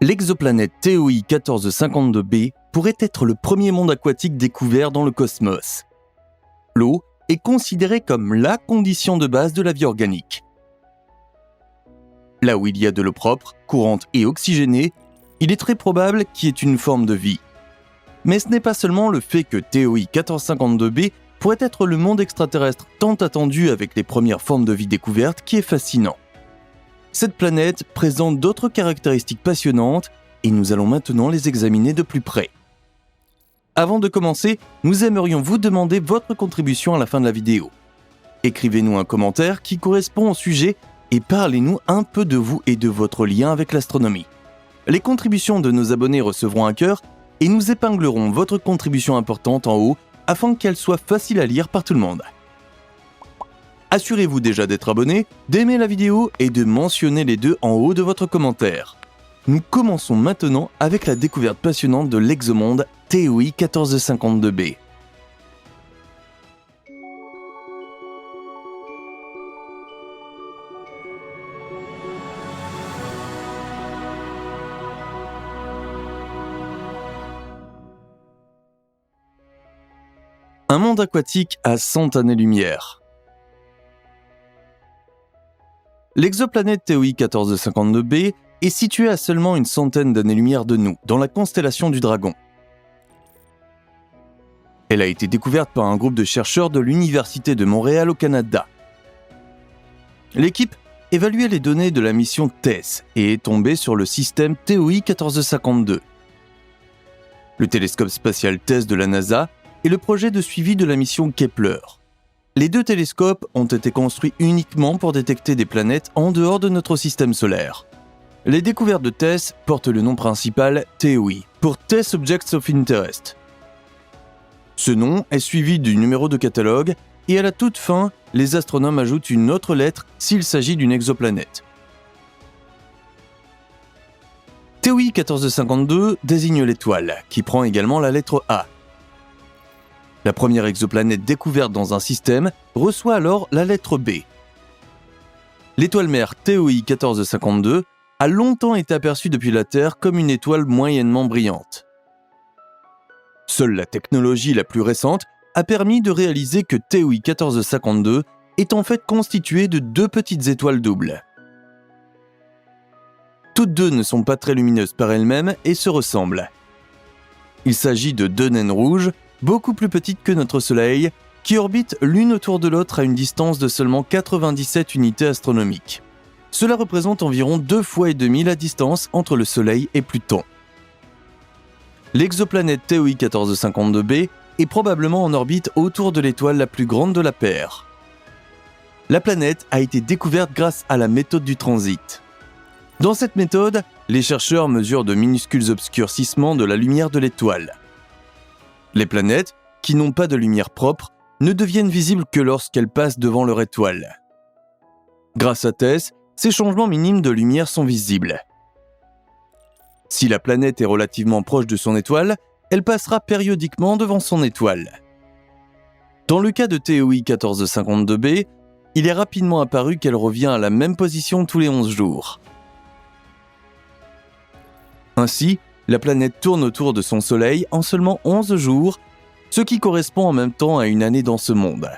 L'exoplanète TOI 1452b pourrait être le premier monde aquatique découvert dans le cosmos. L'eau est considérée comme la condition de base de la vie organique. Là où il y a de l'eau propre, courante et oxygénée, il est très probable qu'il y ait une forme de vie. Mais ce n'est pas seulement le fait que TOI 1452b pourrait être le monde extraterrestre tant attendu avec les premières formes de vie découvertes qui est fascinant. Cette planète présente d'autres caractéristiques passionnantes et nous allons maintenant les examiner de plus près. Avant de commencer, nous aimerions vous demander votre contribution à la fin de la vidéo. Écrivez-nous un commentaire qui correspond au sujet et parlez-nous un peu de vous et de votre lien avec l'astronomie. Les contributions de nos abonnés recevront un cœur et nous épinglerons votre contribution importante en haut afin qu'elle soit facile à lire par tout le monde. Assurez-vous déjà d'être abonné, d'aimer la vidéo et de mentionner les deux en haut de votre commentaire. Nous commençons maintenant avec la découverte passionnante de l'exomonde TOI 1452b. Un monde aquatique à 100 années-lumière. L'exoplanète TOI 1452b est située à seulement une centaine d'années-lumière de nous, dans la constellation du Dragon. Elle a été découverte par un groupe de chercheurs de l'Université de Montréal au Canada. L'équipe évaluait les données de la mission TESS et est tombée sur le système TOI 1452. Le télescope spatial TESS de la NASA et le projet de suivi de la mission Kepler. Les deux télescopes ont été construits uniquement pour détecter des planètes en dehors de notre système solaire. Les découvertes de TESS portent le nom principal TOI, pour Test Objects of Interest. Ce nom est suivi du numéro de catalogue et à la toute fin, les astronomes ajoutent une autre lettre s'il s'agit d'une exoplanète. TOI 1452 désigne l'étoile, qui prend également la lettre A. La première exoplanète découverte dans un système reçoit alors la lettre B. L'étoile mère TOI 1452 a longtemps été aperçue depuis la Terre comme une étoile moyennement brillante. Seule la technologie la plus récente a permis de réaliser que TOI 1452 est en fait constituée de deux petites étoiles doubles. Toutes deux ne sont pas très lumineuses par elles-mêmes et se ressemblent. Il s'agit de deux naines rouges beaucoup plus petites que notre Soleil, qui orbitent l'une autour de l'autre à une distance de seulement 97 unités astronomiques. Cela représente environ 2,5 fois la distance entre le Soleil et Pluton. L'exoplanète TOI 1452b est probablement en orbite autour de l'étoile la plus grande de la paire. La planète a été découverte grâce à la méthode du transit. Dans cette méthode, les chercheurs mesurent de minuscules obscurcissements de la lumière de l'étoile. Les planètes, qui n'ont pas de lumière propre, ne deviennent visibles que lorsqu'elles passent devant leur étoile. Grâce à TESS, ces changements minimes de lumière sont visibles. Si la planète est relativement proche de son étoile, elle passera périodiquement devant son étoile. Dans le cas de TOI 1452b, il est rapidement apparu qu'elle revient à la même position tous les 11 jours. Ainsi, la planète tourne autour de son Soleil en seulement 11 jours, ce qui correspond en même temps à une année dans ce monde.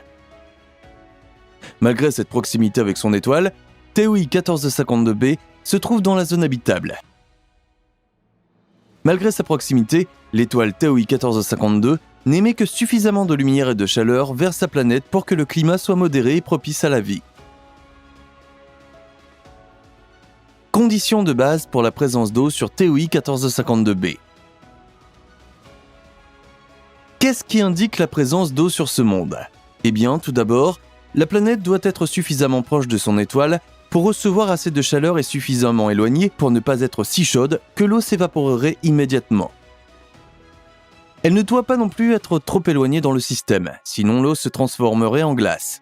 Malgré cette proximité avec son étoile, TOI 1452b se trouve dans la zone habitable. Malgré sa proximité, l'étoile TOI 1452 n'émet que suffisamment de lumière et de chaleur vers sa planète pour que le climat soit modéré et propice à la vie. Conditions de base pour la présence d'eau sur TOI 1452b. Qu'est-ce qui indique la présence d'eau sur ce monde ? Eh bien, tout d'abord, la planète doit être suffisamment proche de son étoile pour recevoir assez de chaleur et suffisamment éloignée pour ne pas être si chaude que l'eau s'évaporerait immédiatement. Elle ne doit pas non plus être trop éloignée dans le système, sinon l'eau se transformerait en glace.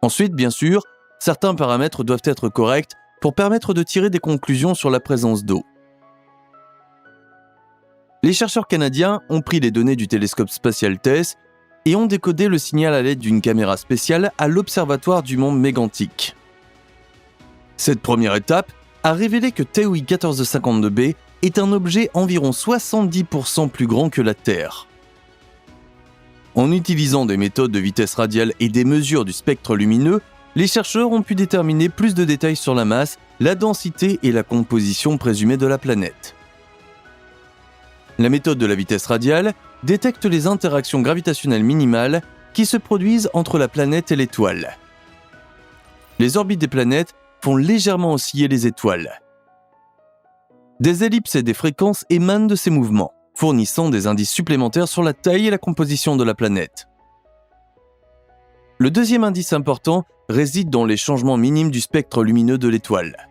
Ensuite, bien sûr, certains paramètres doivent être corrects pour permettre de tirer des conclusions sur la présence d'eau. Les chercheurs canadiens ont pris les données du télescope spatial TESS et ont décodé le signal à l'aide d'une caméra spéciale à l'Observatoire du Mont Mégantic. Cette première étape a révélé que TOI 1452b est un objet environ 70% plus grand que la Terre. En utilisant des méthodes de vitesse radiale et des mesures du spectre lumineux, les chercheurs ont pu déterminer plus de détails sur la masse, la densité et la composition présumée de la planète. La méthode de la vitesse radiale détecte les interactions gravitationnelles minimales qui se produisent entre la planète et l'étoile. Les orbites des planètes font légèrement osciller les étoiles. Des ellipses et des fréquences émanent de ces mouvements, fournissant des indices supplémentaires sur la taille et la composition de la planète. Le deuxième indice important réside dans les changements minimes du spectre lumineux de l'étoile.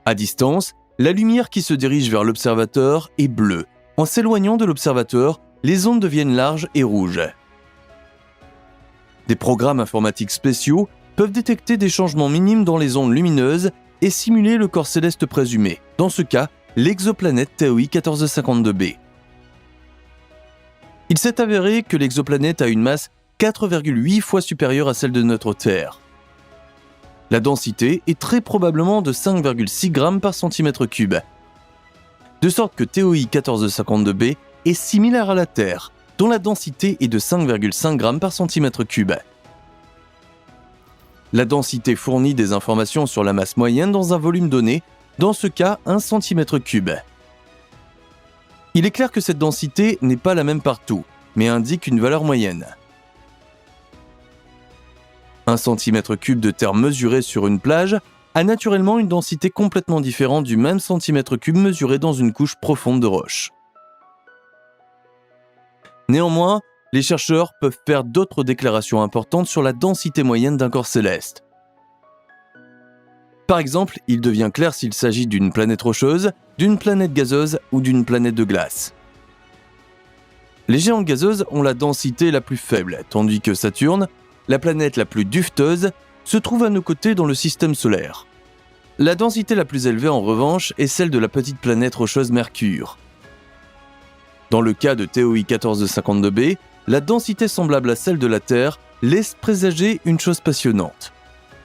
À distance, la lumière qui se dirige vers l'observateur est bleue. En s'éloignant de l'observateur, les ondes deviennent larges et rouges. Des programmes informatiques spéciaux peuvent détecter des changements minimes dans les ondes lumineuses et simuler le corps céleste présumé, dans ce cas, l'exoplanète TOI 1452b. Il s'est avéré que l'exoplanète a une masse 4,8 fois supérieure à celle de notre Terre. La densité est très probablement de 5,6 grammes par centimètre cube, de sorte que TOI 1452b est similaire à la Terre, dont la densité est de 5,5 grammes par centimètre cube. La densité fournit des informations sur la masse moyenne dans un volume donné, dans ce cas 1 cm3. Il est clair que cette densité n'est pas la même partout, mais indique une valeur moyenne. 1 cm3 de terre mesurée sur une plage a naturellement une densité complètement différente du même centimètre cube mesuré dans une couche profonde de roche. Néanmoins, les chercheurs peuvent faire d'autres déclarations importantes sur la densité moyenne d'un corps céleste. Par exemple, il devient clair s'il s'agit d'une planète rocheuse, d'une planète gazeuse ou d'une planète de glace. Les géantes gazeuses ont la densité la plus faible, tandis que Saturne, la planète la plus duveteuse, se trouve à nos côtés dans le système solaire. La densité la plus élevée en revanche est celle de la petite planète rocheuse Mercure. Dans le cas de TOI 1452b, la densité semblable à celle de la Terre laisse présager une chose passionnante.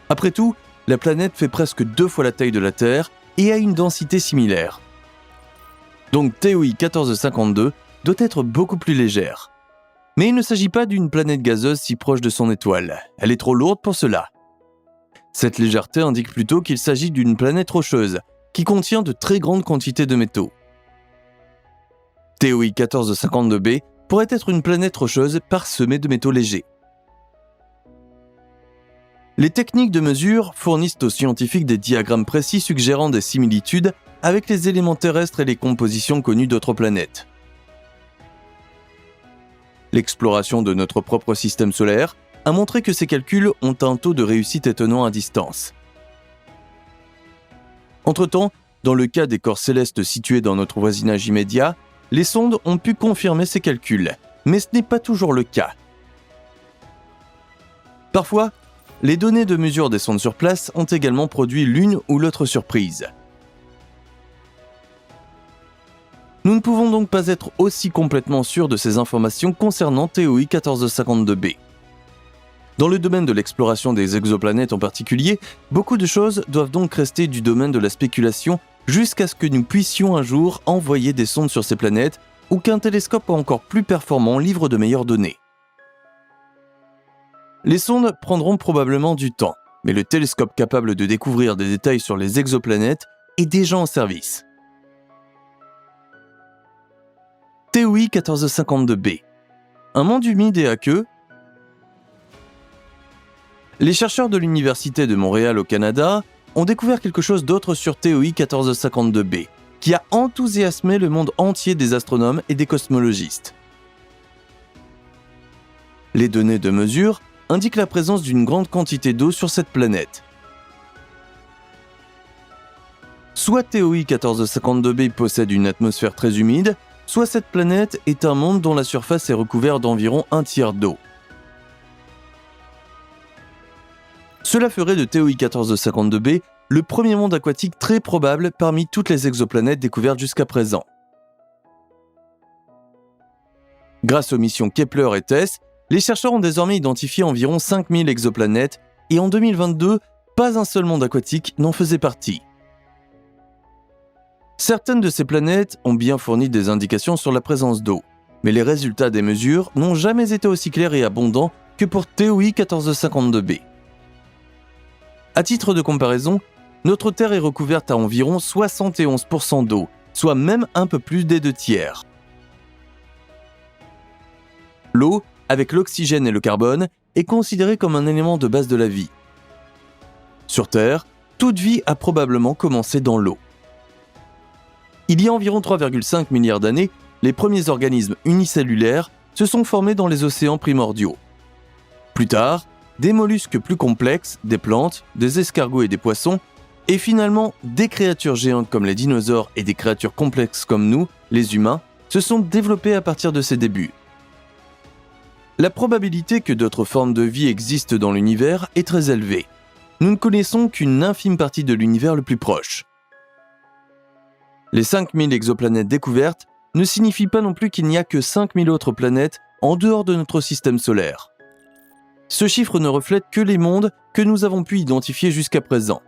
Après tout, la planète fait presque 2 fois la taille de la Terre et a une densité similaire. Donc TOI 1452 doit être beaucoup plus légère. Mais il ne s'agit pas d'une planète gazeuse si proche de son étoile, elle est trop lourde pour cela. Cette légèreté indique plutôt qu'il s'agit d'une planète rocheuse, qui contient de très grandes quantités de métaux. TOI 1452b pourrait être une planète rocheuse parsemée de métaux légers. Les techniques de mesure fournissent aux scientifiques des diagrammes précis suggérant des similitudes avec les éléments terrestres et les compositions connues d'autres planètes. L'exploration de notre propre système solaire a montré que ces calculs ont un taux de réussite étonnant à distance. Entre-temps, dans le cas des corps célestes situés dans notre voisinage immédiat, les sondes ont pu confirmer ces calculs, mais ce n'est pas toujours le cas. Parfois, les données de mesure des sondes sur place ont également produit l'une ou l'autre surprise. Nous ne pouvons donc pas être aussi complètement sûrs de ces informations concernant TOI 1452b. Dans le domaine de l'exploration des exoplanètes en particulier, beaucoup de choses doivent donc rester du domaine de la spéculation jusqu'à ce que nous puissions un jour envoyer des sondes sur ces planètes ou qu'un télescope encore plus performant livre de meilleures données. Les sondes prendront probablement du temps, mais le télescope capable de découvrir des détails sur les exoplanètes est déjà en service. TOI 1452b. Un monde humide et aqueux. Les chercheurs de l'Université de Montréal au Canada ont découvert quelque chose d'autre sur TOI 1452b, qui a enthousiasmé le monde entier des astronomes et des cosmologistes. Les données de mesure indiquent la présence d'une grande quantité d'eau sur cette planète. Soit TOI 1452b possède une atmosphère très humide, soit cette planète est un monde dont la surface est recouverte d'environ un tiers d'eau. Cela ferait de TOI 1452b le premier monde aquatique très probable parmi toutes les exoplanètes découvertes jusqu'à présent. Grâce aux missions Kepler et TESS, les chercheurs ont désormais identifié environ 5000 exoplanètes et en 2022, pas un seul monde aquatique n'en faisait partie. Certaines de ces planètes ont bien fourni des indications sur la présence d'eau, mais les résultats des mesures n'ont jamais été aussi clairs et abondants que pour TOI 1452b. À titre de comparaison, notre Terre est recouverte à environ 71% d'eau, soit même un peu plus des 2/3. L'eau, avec l'oxygène et le carbone, est considérée comme un élément de base de la vie. Sur Terre, toute vie a probablement commencé dans l'eau. Il y a environ 3,5 milliards d'années, les premiers organismes unicellulaires se sont formés dans les océans primordiaux. Plus tard, des mollusques plus complexes, des plantes, des escargots et des poissons, et finalement des créatures géantes comme les dinosaures et des créatures complexes comme nous, les humains, se sont développés à partir de ces débuts. La probabilité que d'autres formes de vie existent dans l'univers est très élevée. Nous ne connaissons qu'une infime partie de l'univers le plus proche. Les 5000 exoplanètes découvertes ne signifient pas non plus qu'il n'y a que 5000 autres planètes en dehors de notre système solaire. Ce chiffre ne reflète que les mondes que nous avons pu identifier jusqu'à présent.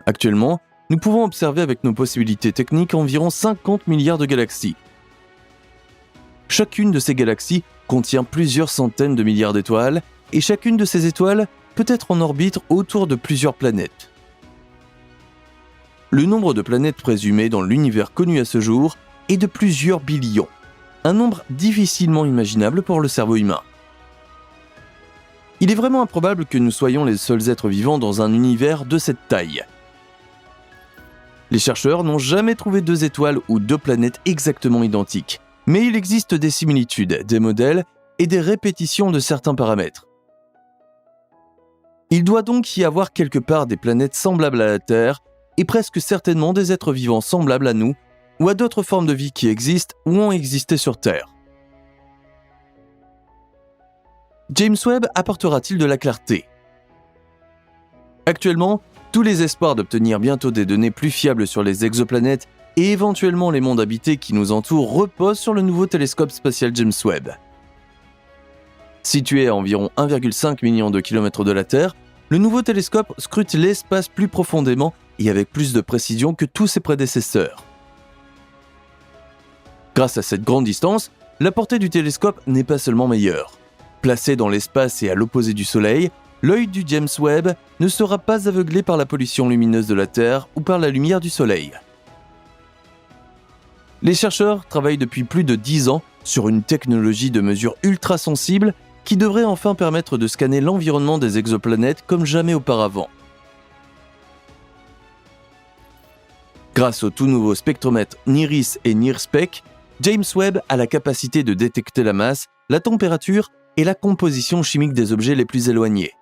Actuellement, nous pouvons observer avec nos possibilités techniques environ 50 milliards de galaxies. Chacune de ces galaxies contient plusieurs centaines de milliards d'étoiles, et chacune de ces étoiles peut être en orbite autour de plusieurs planètes. Le nombre de planètes présumées dans l'univers connu à ce jour est de plusieurs billions, un nombre difficilement imaginable pour le cerveau humain. Il est vraiment improbable que nous soyons les seuls êtres vivants dans un univers de cette taille. Les chercheurs n'ont jamais trouvé 2 étoiles ou 2 planètes exactement identiques, mais il existe des similitudes, des modèles et des répétitions de certains paramètres. Il doit donc y avoir quelque part des planètes semblables à la Terre et presque certainement des êtres vivants semblables à nous ou à d'autres formes de vie qui existent ou ont existé sur Terre. James Webb apportera-t-il de la clarté ? Actuellement, tous les espoirs d'obtenir bientôt des données plus fiables sur les exoplanètes et éventuellement les mondes habités qui nous entourent reposent sur le nouveau télescope spatial James Webb. Situé à environ 1,5 million de kilomètres de la Terre, le nouveau télescope scrute l'espace plus profondément et avec plus de précision que tous ses prédécesseurs. Grâce à cette grande distance, la portée du télescope n'est pas seulement meilleure. Placé dans l'espace et à l'opposé du Soleil, l'œil du James Webb ne sera pas aveuglé par la pollution lumineuse de la Terre ou par la lumière du Soleil. Les chercheurs travaillent depuis plus de 10 ans sur une technologie de mesure ultra sensible qui devrait enfin permettre de scanner l'environnement des exoplanètes comme jamais auparavant. Grâce au tout nouveau spectromètre NIRISS et NIRSPEC, James Webb a la capacité de détecter la masse, la température et la composition chimique des objets les plus éloignés.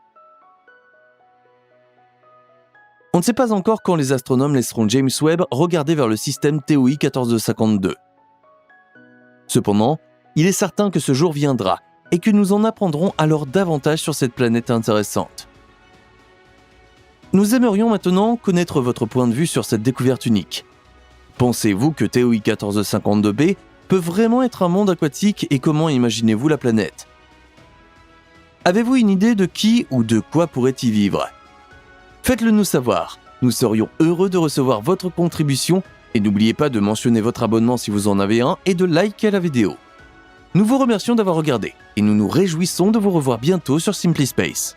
On ne sait pas encore quand les astronomes laisseront James Webb regarder vers le système TOI 1452. Cependant, il est certain que ce jour viendra et que nous en apprendrons alors davantage sur cette planète intéressante. Nous aimerions maintenant connaître votre point de vue sur cette découverte unique. Pensez-vous que TOI 1452b peut vraiment être un monde aquatique et comment imaginez-vous la planète ? Avez-vous une idée de qui ou de quoi pourrait y vivre ? Faites-le nous savoir, nous serions heureux de recevoir votre contribution et n'oubliez pas de mentionner votre abonnement si vous en avez un et de liker la vidéo. Nous vous remercions d'avoir regardé et nous nous réjouissons de vous revoir bientôt sur Simply Space.